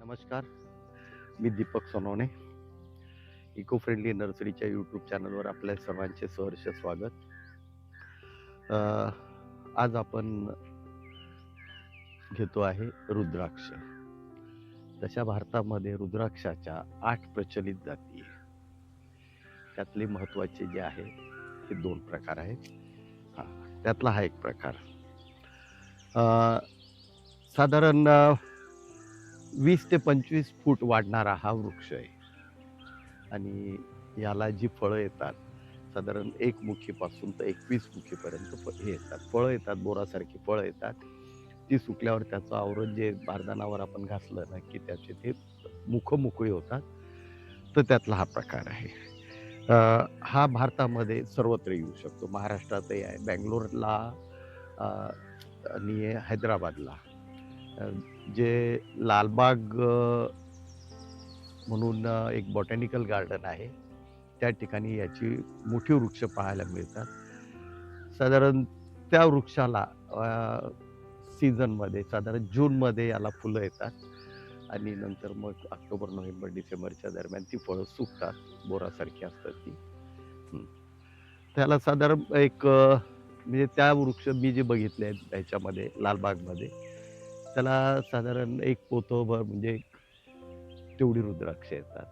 नमस्कार. मी Deepak Sonawane. Eco friendly नर्सरीच्या यूट्यूब चॅनलवर आपल्या सर्वांचे सहर्ष स्वागत. अ, आज आपण घेतो आहे रुद्राक्ष. तशा भारतामध्ये रुद्राक्षाच्या 8 प्रचलित जाती आहे. त्यातले महत्त्वाचे जे आहे ते 2 प्रकार आहेत. त्यातला हा एक प्रकार. साधारण 20 ते 25 फूट वाढणारा हा वृक्ष आहे आणि याला जी फळं येतात साधारण 1 मुखीपासून तर 21 मुखीपर्यंत हे येतात. फळं येतात, बोरासारखी फळं येतात. ती सुकल्यावर त्याचं आवरण जे बारदानावर आपण घासलं ना की त्याचे ते मुखं मोकळी होतात. तर त्यातला हा प्रकार आहे. हा भारतामध्ये सर्वत्र येऊ शकतो. महाराष्ट्रातही आहे, बँगलोरला आणि हैदराबादला. जे लालबाग म्हणून एक बॉटॅनिकल गार्डन आहे, त्या ठिकाणी याची मोठी वृक्ष पाहायला मिळतात. साधारण त्या वृक्षाला सीझनमध्ये साधारण जूनमध्ये याला फुलं येतात आणि नंतर मग ऑक्टोबर, नोव्हेंबर, डिसेंबरच्या दरम्यान ती फळं सुकतात. बोरासारखी असतात ती. त्याला साधारण एक म्हणजे त्या वृक्ष मी जे बघितले आहेत ह्याच्यामध्ये लालबागमध्ये, त्याला साधारण एक पोतभर म्हणजे तेवढी रुद्राक्ष येतात.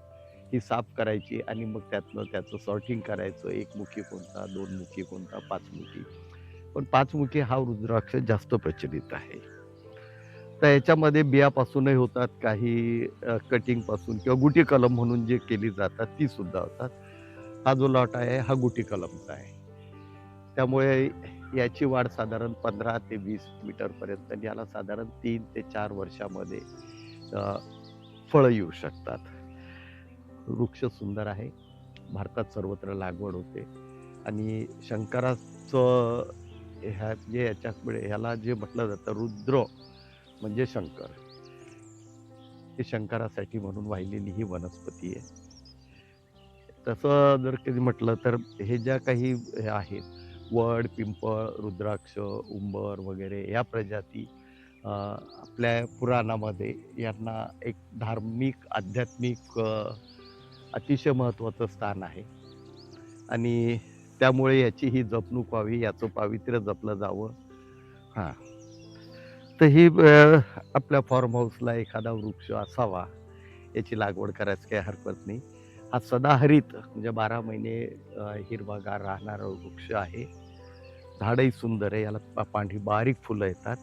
ही साफ करायची आणि मग त्यातनं त्याचं सॉर्टिंग करायचं. 1 मुखी कोणता, 2 मुखी कोणता, 5 मुखी. पण 5 मुखी हा रुद्राक्ष जास्त प्रचलित आहे. तर याच्यामध्ये बियापासूनही होतात, काही कटिंगपासून किंवा गुटी कलम म्हणून जे केली जातात ती सुद्धा होतात. हा जो लॉट आहे हा गुटी कलमचा आहे. त्यामुळे याची वाढ साधारण 15 ते 20 मीटरपर्यंत आणि याला साधारण 3 ते 4 वर्षामध्ये फळं येऊ शकतात. वृक्ष सुंदर आहे. भारतात सर्वत्र लागवड होते आणि शंकराचं जे याच्याकडे ह्याला जे म्हटलं जातं रुद्र म्हणजे शंकर. हे शंकरासाठी म्हणून वाहिलेली ही वनस्पती आहे. तसं जर कधी म्हटलं तर हे ज्या काही हे आहेत, वड, पिंपळ, रुद्राक्ष, उंबर वगैरे या प्रजाती आपल्या पुराणामध्ये यांना एक धार्मिक, आध्यात्मिक अतिशय महत्त्वाचं स्थान आहे आणि त्यामुळे याची ही जपणूक व्हावी, याचं पावित्र्य जपलं जावं. हां. तर ही आपल्या फार्म हाऊसला एखादा वृक्ष असावा, याची लागवड करायची काही हरकत नाही. हा सदाहरित म्हणजे 12 महिने हिरवागार राहणारा वृक्ष आहे. झाडही सुंदर आहे. याला पांढरी बारीक फुलं येतात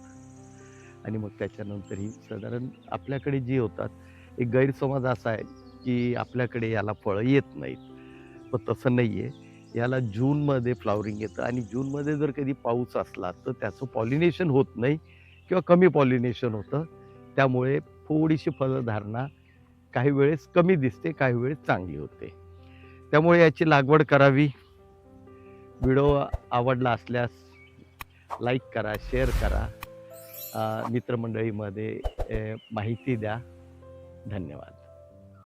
आणि मग त्याच्यानंतर ही साधारण आपल्याकडे जी होतात, एक गैरसमज असा आहे, की आपल्याकडे याला फळं येत नाहीत. पण तसं नाही आहे. याला जूनमध्ये फ्लॉवरिंग येतं आणि जूनमध्ये जर कधी पाऊस असला, तर त्याचं पॉलिनेशन होत नाही किंवा कमी पॉलिनेशन होतं. त्यामुळे थोडीशी फलधारणा काही वेळेस कमी दिसते, काही वेळेस चांगली होते. त्यामुळे याची लागवड करावी. व्हिडिओ आवडला असल्यास लाईक करा, शेअर करा. मित्रमंडळीमध्ये माहिती द्या. धन्यवाद.